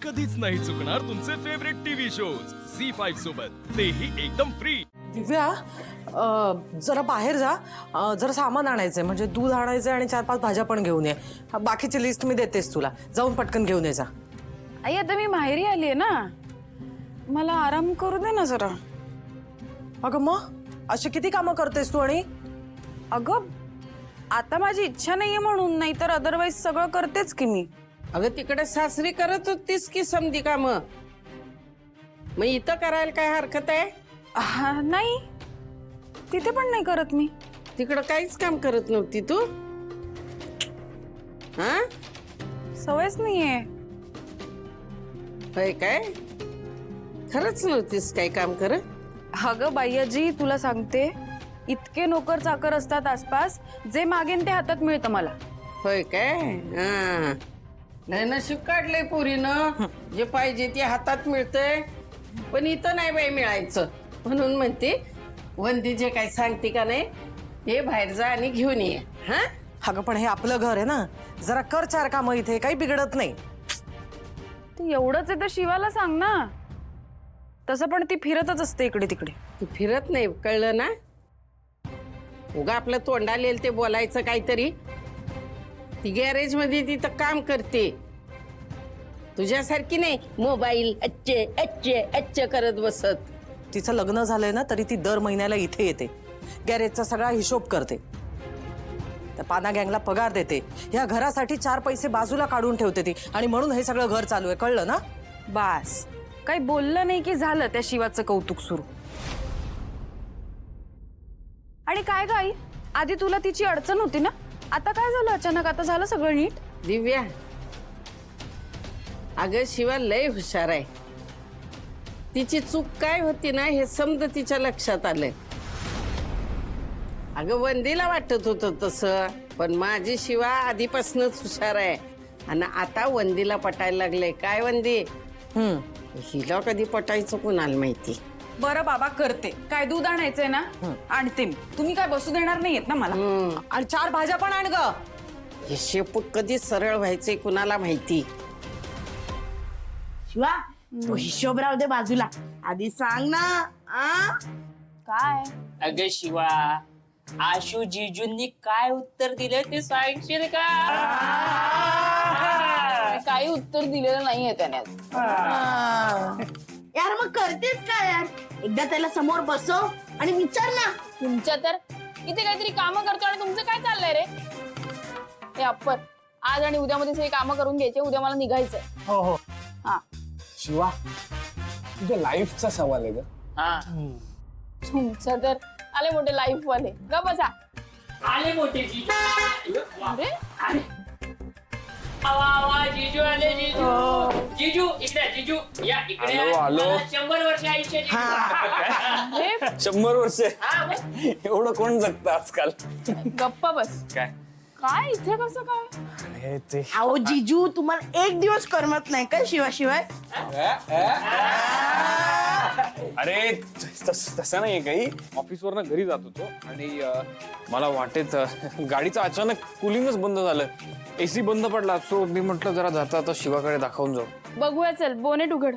कधीच नाही चुकणार तुमचे फेवरेट टीव्ही शोज झी5 सोबत, तेही एकदम फ्री। दिव्या, जरा बाहेर जा, जरा सामान आणायचंय, म्हणजे दूध आणायचंय आणि 4-5 भाज्या पण घेऊन ये। बाकीची लिस्ट मी देतेस तुला, जाऊन पटकन घेऊन ये जा। आई आता मी माहेरी आलीये ना, मला आराम करू दे ना जरा। अगं मग अशी किती कामं करतेस तू? आणि अगं आता माझी इच्छा नाहीये म्हणून, नाही तर अदरवाईज सगळं करतेच की मी। अगं तिकडे सासरी करत होतीस की समधी काम, मग इथं करायला काय हरकत आहे? नाही, तिथे पण नाही करत मी। तिकडं काहीच काम करत नव्हती तू? हा, सवयच नाहीये। होय काय? खरंच नव्हतीस काही काम करत? अगं बाय्याजी, तुला सांगते, इतके नोकर चाकर असतात आसपास, जे मागेन ते हातात मिळतं मला। होय काय? हा, नाही नशीब काढलंय पोरीनं, जे पाहिजे ते हातात मिळतंय, पण इथं नाही बाई मिळायचं। म्हणून म्हणते वंदी जे काही सांगते का नाही हे बाहेर जा आणि घेऊन ये। हा, अगं पण हे आपलं घर आहे ना, जरा कर 4 कामं, इथे काही बिघडत नाही। तू एवढंच आहे तर शिवाला सांग ना, तसं पण ती फिरतच असते इकडे तिकडे। तू फिरत नाही, कळलं ना? उगा आपलं तोंडाला ते बोलायचं काहीतरी। ती गॅरेज मध्ये तिथं काम करते, तुझ्यासारखी नाही मोबाईल अच्छे अच्छे अच्छे करत बसत। तिचं लग्न झालंय ना, तरी ती दर महिन्याला इथे येते, गॅरेजचा सगळा हिशोब करते, त्या पाना गँगला पगार देते, ह्या घरासाठी 4 पैसे बाजूला काढून ठेवते ती, आणि म्हणून हे सगळं घर चालू आहे, कळलं ना? बास, काही बोललं नाही की झालं त्या शिवाचं कौतुक सुरू। आणि काय गाई, आधी तुला तिची अडचण होती ना, आता काय झालं अचानक? आता झालं सगळं नीट? दिव्या, अगं शिवा लय हुशार आहे, तिची चूक काय होती ना हे समज तिच्या लक्षात आलंय। अगं वंदीला वाटत होतं तसं, पण माझी शिवा आधीपासूनच हुशार आहे, आणि आता वंदीला पटायला लागले। काय वंदी, हिला कधी पटायचं कोणाला माहिती? बरं बाबा, करते। काय दूध आणायचंय ना, आणते मी, तुम्ही काय बसू देणार नाहीयेत ना मला? आणि 4 भाज्या पण आण ग। हे शेपूट कधी सरळ व्हायचंय कुणाला माहिती? शिवा, तो हिशोब राहू दे बाजूला, आधी सांग ना। काय? अगं शिवा, आशू जीजूंनी काय उत्तर दिलं ते सांगशील का? काही उत्तर दिलेलं नाहीये त्याने। यार मग करतेस काय यार, एकदा त्याला समोर बसव आणि विचार ना। तुमच्या तर इथे काहीतरी कामं करतो आणि तुमचं काय चाललंय रे? हे अप्पर, आज आणि उद्यामध्ये सगळी कामं करून घ्यायचे, उद्या मला निघायचंय। हो हो हा, शिवा, तुझ्या लाईफचा सवाल आहे ग। हा, तुमचं तर आले मोठे लाईफ वाले, ग बसा। आले मोठे जीजू। अरे आवा जीजू आले, जीजू जीजू इकडे, जीजू या इकडे। आलो. 100 वर्ष आयुष्य जीजू। अरे 100 वर्ष हा, बस. एवढं कोण जगतं आजकाल? गप्प बस। काय काय इथे कसं काय? अरे ते अहो जीजू, तुम्हाला एक दिवस करमत नाही का शिवाशिवाय? अरे तसं नाहीये काही, ऑफिसवरनं घरी जात होतो आणि मला वाटेत गाडीचं अचानक कूलिंगच बंद झालं, एसी बंद पडला, सो मी म्हटलं जरा जाता आता शिवाकडे दाखवून जाऊ। बघूया, चल बोनेट उघड।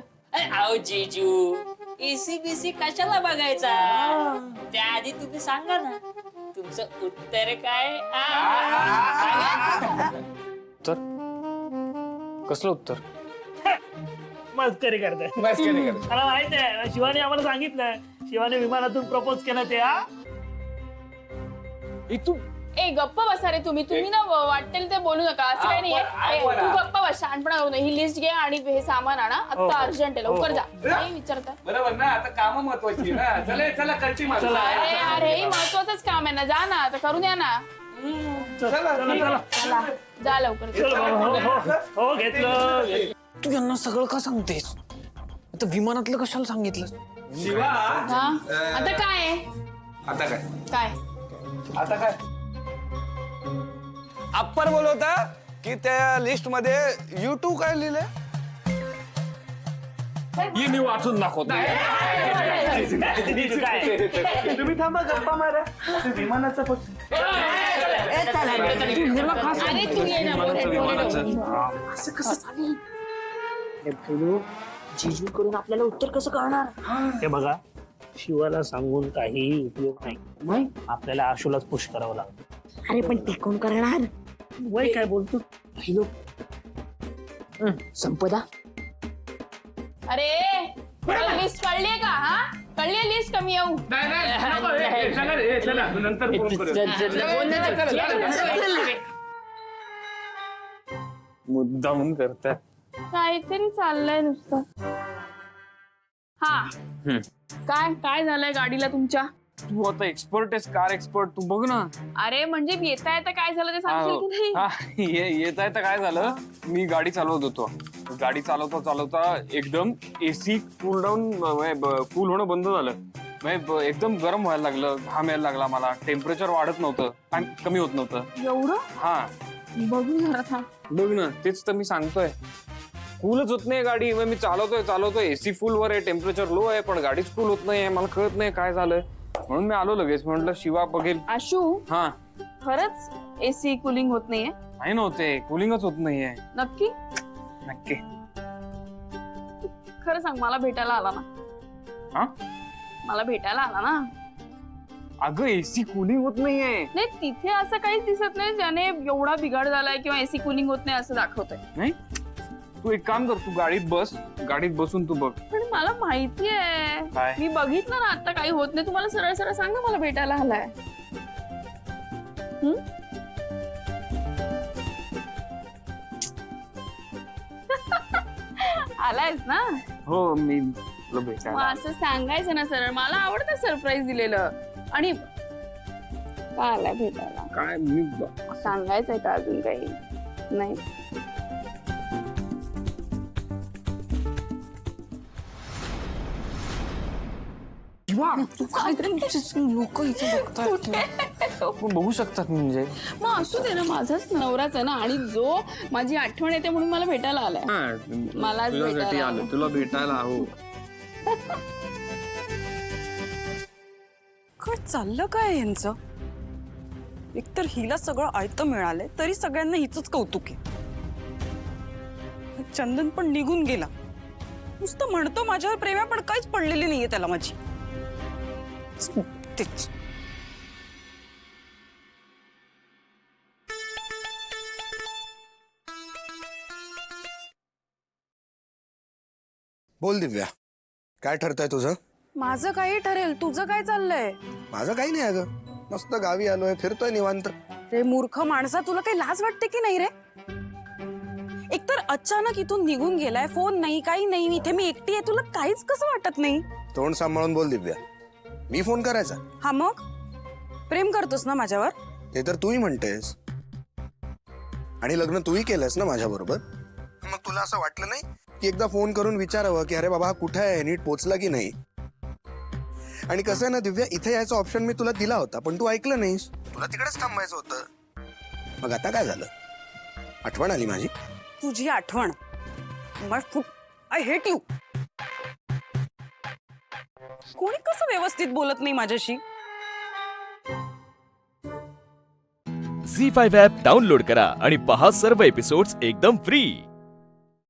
आओ जीजू, एसी बीसी कशाला बघायचा? त्याआधी तुम्ही सांगा ना तुमचं उत्तर काय? तर कसलं उत्तर? मस्करी करते। मस्करी करते। मला माहित आहे, शिवाने आम्हाला सांगितलंय, शिवाने विमानातून प्रपोज केलं ते। तू ए गप्प बसा रे तुम्ही ना, वाटेल ते बोलू नका, असं काही नाहीये। तू गप्प बस, शहाणपणा करू नये। ही लिस्ट घे आणि हे सामान आणा, आता अर्जंट आहे, लवकर जा। नाही विचारता बरोबर ना, आता काम महत्वाची ना। चला चला करची मला। अरे अरे, हे महत्वाचंच काम आहे ना, जा ना, आता करून या ना। चला जा लवकर। हो घेतलं। तू यांना सगळं का सांगतेस? आता विमानातलं कशाला सांगितलं? शिवा, हा, आता काय आहे? आता काय? काय आता काय? अप्पर बोलवता की त्या लिस्ट मध्ये YouTube काय लिहिलंय? ये मी वाचून दाखवतो। तुम्ही थांबा, गप्पा मारा, विमानाचा फक्त। अरे तू ये ना, बोनेट उघड। असं कसं चालेल? अरे भैरू जिजूकडून आपल्याला उत्तर कसं कळणार? हे बघा, शिवाला सांगून काहीही उपयोग नाही. मग आपल्याला आशूलाच पुश करावं लागतं. अरे पण ते कोण करणार? वय काय बोलतो? भैरू संपदा अरे लिस्ट कळलीये का? हा कळली लिस्ट कमी येऊ मुद्दामून करताय. काहीतरी चाललंय नुसतं. हा काय काय झालंय गाडीला तुमच्या? तू आता एक्सपर्ट आहेस, कार एक्सपर्ट. तू बघ ना. अरे म्हणजे येता येता काय झालं ते सांगशील की नाही? हा, येत आहे तर काय झालं, मी गाडी चालवत होतो. गाडी चालवता चालवता एकदम एसी कूल डाऊन कूल होणं बंद झालं. एकदम गरम व्हायला लागलं, घाम यायला लागला मला. टेम्परेचर वाढत नव्हतं, कमी होत नव्हतं. एवढं? हा बघू जरा थांब. बघ ना, तेच तर मी सांगतोय. कूलच होत नाही गाडी. मग मी चालवतोय एसी फुल वर आहे, टेम्परेचर लो आहे, पण गाडीच कूल होत नाहीये. मला कळत नाही काय झालंय, म्हणून मी आलो लगेच. म्हटलं शिवा बघेल. आशू हा खरंच एसी कूलिंग होत नाहीये? नाही नव्हते, कूलिंगच होत नाहीये. नक्की? नक्की. खरं सांग, मला भेटायला आला ना? हा, मला भेटायला आला ना? अगं एसी कूलिंग होत नाहीये. नाही तिथे असं काहीच दिसत नाही ज्याने एवढा बिघाड झालाय किंवा एसी कूलिंग होत नाही असं दाखवतंय. नाही, तू एक काम कर, तू गाडीत बस, गाडीत बसून तू बघ. पण मला माहिती आहे, काय? मी बघितलं ना आता काही होत नाही. तुम्हाला सरळ सरळ सांग ना, मला भेटायला आलाय. आलायस ना? हो, मी तुला मग भेटायला. असं सांगायचं ना सरळ. मला आवडतं सरप्राईज दिलेलं. आणि का आलाय भेटायला काय मी सांगायचंय का अजून काही? नाही. तू काय लोक इथे बघू शकतात म्हणजे. मग असू दे ना, माझाच नवराच आहे ना. आणि जो माझी आठवण येते म्हणून मला भेटायला आलाय. मलाच भेटायला आलं. तुला भेटायला. हो, काय चाललं काय यांचं? एकतर हिला सगळं आयतं मिळालंय तरी सगळ्यांना हिचंच कौतुक आहे. चंदन पण निघून गेला. नुसतं म्हणतो माझ्यावर प्रेम आहे, पण काहीच पडलेली नाहीये त्याला माझी. तेच. बोल दिव्या, काय ठरतंय तुझं? माझं काही ठरेल, तुझं काय चाललंय? माझं काही नाही अगं, मस्त गावी आलोय, फिरतोय निवांत. रे मूर्ख माणसा, तुला काही लाज वाटते की नाही रे? एकतर अचानक इथून निघून गेलाय, फोन नाही, काही नाही. इथे मी एकटी आहे, तुला काहीच कसं वाटत नाही? तोंड सांभाळून बोल दिव्या. मी फोन करायचा? हा मग प्रेम करतोस ना माझ्यावर? ते तर तूही म्हणतेस, आणि लग्न तूही केलंस ना माझ्या बरोबर. मग तुला असं वाटलं नाही की एकदा फोन करून विचारावं की अरे बाबा हा कुठे आहे, नीट पोचला की नाही? आणि कसं आहे ना दिव्या, इथे यायचा ऑप्शन मी तुला दिला होता, पण तू ऐकलं नाहीस. तुला तिकडेच थांबायचं होतं. मग आता काय झालं? आठवण आली माझी? तुझी आठवण? I hate you. कोणी कसं व्यवस्थित बोलत नाही माझ्याशी? झी5 ॲप डाउनलोड करा आणि पहा सर्व एपिसोड्स एकदम फ्री.